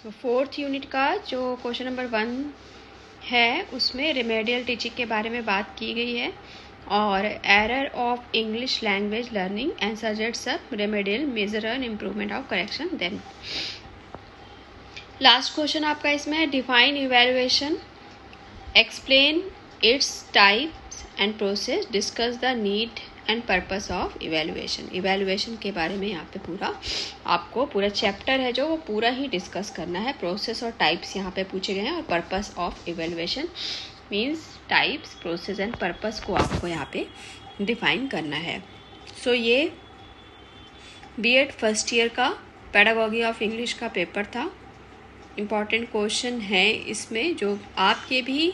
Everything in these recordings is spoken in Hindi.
तो 4th यूनिट का जो क्वेश्चन नंबर 1 है उसमें रिमेडियल टीचिंग के बारे में बात की गई है और error of English language learning and suggest सब remedial measure and improvement of correction. Then last question आपका इसमें है define evaluation, explain its types and process, discuss the need and purpose of evaluation. Evaluation के बारे में यहाँ पे आपको पूरा चैप्टर है जो वो पूरा ही डिस्कस करना है। प्रोसेस और टाइप्स यहाँ पे पूछे गए हैं और purpose of evaluation means types, process and purpose को आपको यहाँ पे डिफाइन करना है। सो ये बीएड फर्स्ट ईयर का पेडागॉजी ऑफ इंग्लिश का पेपर था। इम्पॉर्टेंट क्वेश्चन है इसमें जो आपके भी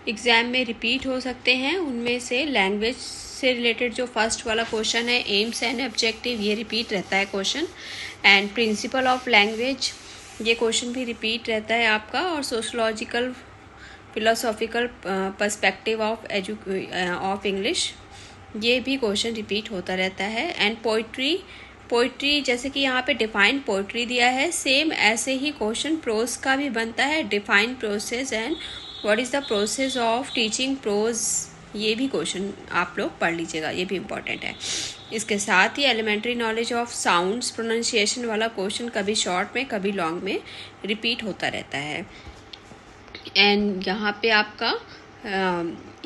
एग्ज़ाम में रिपीट हो सकते हैं। उनमें से लैंग्वेज से रिलेटेड जो फर्स्ट वाला क्वेश्चन है एम्स एंड ऑब्जेक्टिव, ये रिपीट रहता है question. And principle of language, ये क्वेश्चन भी रिपीट रहता है आपका। और sociological philosophical perspective of English, ये भी क्वेश्चन रिपीट होता रहता है। एंड पोइट्री जैसे कि यहाँ पे डिफाइन पोइट्री दिया है, सेम ऐसे ही क्वेश्चन प्रोज का भी बनता है। Define process and what is the process of teaching prose, ये भी क्वेश्चन आप लोग पढ़ लीजिएगा, ये भी इम्पॉर्टेंट है। इसके साथ ही elementary knowledge of sounds pronunciation वाला क्वेश्चन कभी शॉर्ट में कभी लॉन्ग में रिपीट होता रहता है। एंड यहाँ पे आपका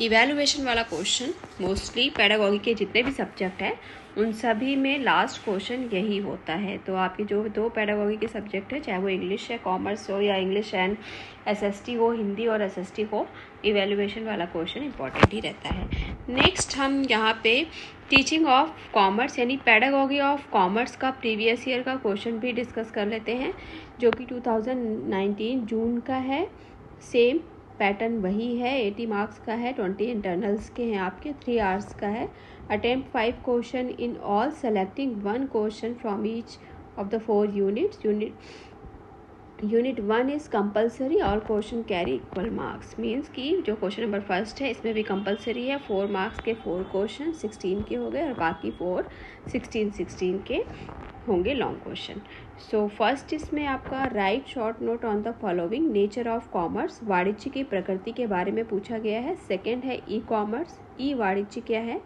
इवैल्यूएशन वाला क्वेश्चन मोस्टली पेडागॉजी के जितने भी सब्जेक्ट हैं उन सभी में लास्ट क्वेश्चन यही होता है। तो आपके जो 2 पेडागॉजी के सब्जेक्ट है, चाहे वो इंग्लिश है, कॉमर्स हो, या इंग्लिश एंड एसएसटी हो, हिंदी और एसएसटी हो, इवैल्यूएशन वाला क्वेश्चन इंपॉर्टेंट ही रहता है। नेक्स्ट हम यहाँ पे टीचिंग ऑफ कॉमर्स यानी पेडागॉजी ऑफ कॉमर्स का प्रीवियस ईयर का क्वेश्चन भी डिस्कस कर लेते हैं, जो कि 2019 जून का है। सेम पैटर्न वही है, 80 मार्क्स का है, 20 इंटरनल्स के हैं आपके, 3 आवर्स का है। Attempt 5 question in all, selecting 1 question from each of the 4 units. Unit 1 is compulsory, all question carry equal marks. Means कि जो क्वेश्चन नंबर 1 है इसमें भी कंपल्सरी है, 4 मार्क्स के 4 क्वेश्चन 16 के हो गए और बाकी 4 16 के होंगे लॉन्ग क्वेश्चन। सो फर्स्ट इसमें आपका right short note on the following, nature of commerce, वाणिज्य की प्रकृति के बारे में पूछा गया है। सेकेंड है ई कॉमर्स, ई वाणिज्य क्या है।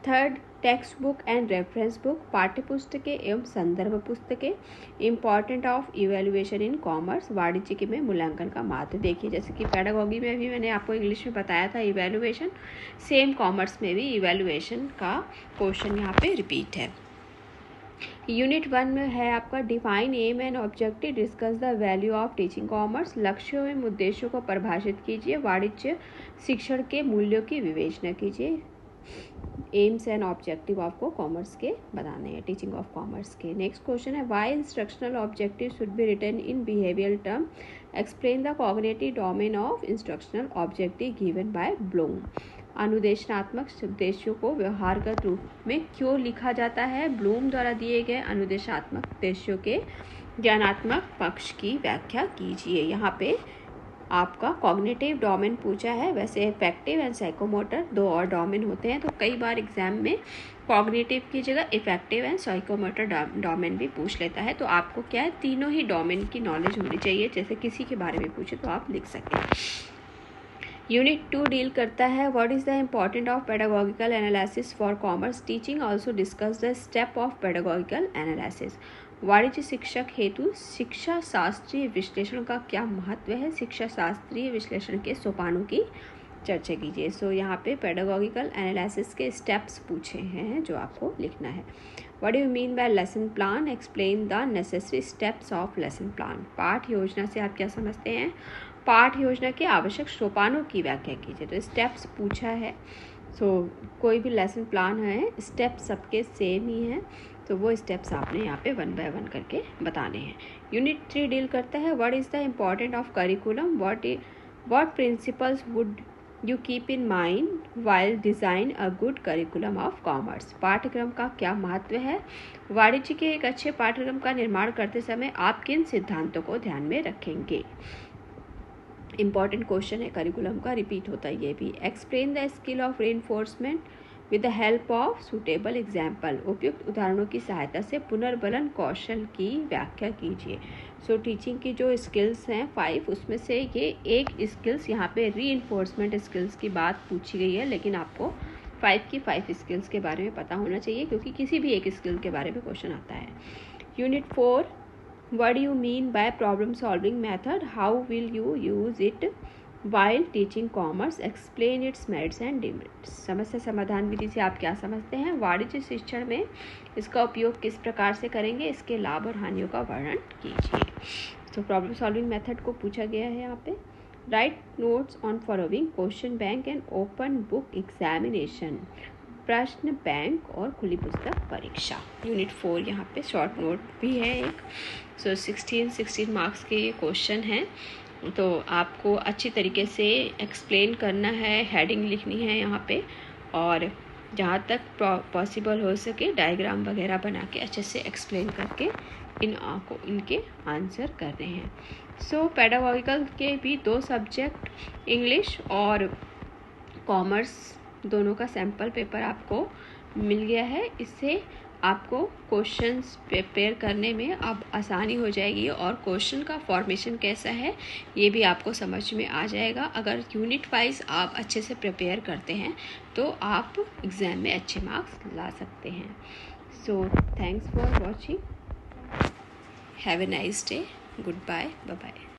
Third text book and reference book, पाठ्य पुस्तकें एवं संदर्भ पुस्तकें। Important of evaluation in commerce, वाणिज्य के में मूल्यांकन का महत्व। देखिए जैसे कि पेडागॉजी में भी मैंने आपको इंग्लिश में बताया था इवैल्यूएशन, सेम कॉमर्स में भी इवैल्यूएशन का क्वेश्चन यहाँ पे रिपीट है। यूनिट 1 में है आपका define aim and objective, discuss the value of teaching commerce, लक्ष्यों एवं उद्देश्यों को परिभाषित कीजिए, वाणिज्य शिक्षण के मूल्यों की विवेचना कीजिए। एम्स एंड ऑब्जेक्टिव आपको कॉमर्स के बताने हैं, टीचिंग ऑफ कॉमर्स के। नेक्स्ट क्वेश्चन है why instructional objective should be written in behavioural term, explain the cognitive domain of instructional objective given by Bloom. अनुदेशनात्मक उद्देश्यों को व्यवहारगत रूप में क्यों लिखा जाता है। ब्लूम द्वारा दिए गए अनुदेशात्मक उद्देश्यों के ज्ञानात्मक पक्ष की व्याख्या कीजिए। यहाँ पे आपका कॉग्निटिव डोमेन पूछा है, वैसे इफेक्टिव एंड साइकोमोटर 2 और डोमेन होते हैं, तो कई बार एग्जाम में कॉग्निटिव की जगह इफेक्टिव एंड साइकोमोटर डोमेन भी पूछ लेता है। तो आपको क्या है, तीनों ही डोमेन की नॉलेज होनी चाहिए, जैसे किसी के बारे में पूछे तो आप लिख सकें। यूनिट 2 डील करता है what is the important of pedagogical analysis for commerce teaching, also discuss the step of pedagogical analysis. वाणिज्य शिक्षक हेतु शिक्षा शास्त्रीय विश्लेषण का क्या महत्व है, शिक्षा शास्त्रीय विश्लेषण के सोपानों की चर्चा कीजिए। सो यहाँ पे पेडागॉजिकल एनालिसिस के स्टेप्स पूछे हैं जो आपको लिखना है। What do you mean by lesson plan, explain the necessary steps of lesson plan. पाठ योजना से आप क्या समझते हैं, पाठ योजना के आवश्यक सोपानों की व्याख्या कीजिए। तो स्टेप्स पूछा है, सो कोई भी लेसन प्लान है स्टेप्स सबके सेम ही हैं, तो वो स्टेप्स आपने यहाँ पे 1 बाय 1 करके बताने हैं। यूनिट 3 डील करता है what is the important of curriculum, what principles would you keep in mind while design a good curriculum of commerce. पाठ्यक्रम का क्या महत्व है, वाणिज्य के एक अच्छे पाठ्यक्रम का निर्माण करते समय आप किन सिद्धांतों को ध्यान में रखेंगे। इंपॉर्टेंट क्वेश्चन है, करिकुलम का रिपीट होता है ये भी। Explain the skill of reinforcement, with the help of suitable example, उपयुक्त उदाहरणों की सहायता से पुनर्बलन कौशल की व्याख्या कीजिए। सो टीचिंग की जो स्किल्स हैं 5, उसमें से ये एक स्किल्स यहाँ पे रीइंफोर्समेंट स्किल्स की बात पूछी गई है, लेकिन आपको 5 की 5 स्किल्स के बारे में पता होना चाहिए, क्योंकि किसी भी एक स्किल के बारे में क्वेश्चन आता है। Unit 4, what do you mean by problem solving method, how will you use it while teaching commerce, explain it's merits and demerits. समस्या समाधान विधि से आप क्या समझते हैं? वाणिज्य शिक्षण में इसका उपयोग किस प्रकार से करेंगे, इसके लाभ और हानियों का वर्णन कीजिए। तो प्रॉब्लम सॉल्विंग मेथड को पूछा गया है यहाँ पे। Right notes on following, question bank and open book examination, प्रश्न बैंक और खुली पुस्तक परीक्षा। यूनिट 4 यहाँ पे शॉर्ट नोट भी है एक। सो 16 मार्क्स के ये क्वेश्चन हैं, तो आपको अच्छी तरीके से एक्सप्लेन करना है, हेडिंग लिखनी है यहाँ पे, और जहाँ तक पॉसिबल हो सके डायग्राम वगैरह बना के अच्छे से एक्सप्लेन करके इनके आंसर करने हैं। सो पेडागॉजिकल के भी 2 सब्जेक्ट इंग्लिश और कॉमर्स दोनों का सैम्पल पेपर आपको मिल गया है। इससे आपको क्वेश्चंस प्रिपेयर करने में अब आसानी हो जाएगी, और क्वेश्चन का फॉर्मेशन कैसा है ये भी आपको समझ में आ जाएगा। अगर यूनिट वाइज आप अच्छे से प्रिपेयर करते हैं तो आप एग्ज़ाम में अच्छे मार्क्स ला सकते हैं। So thanks for watching, have a nice day, goodbye, bye bye.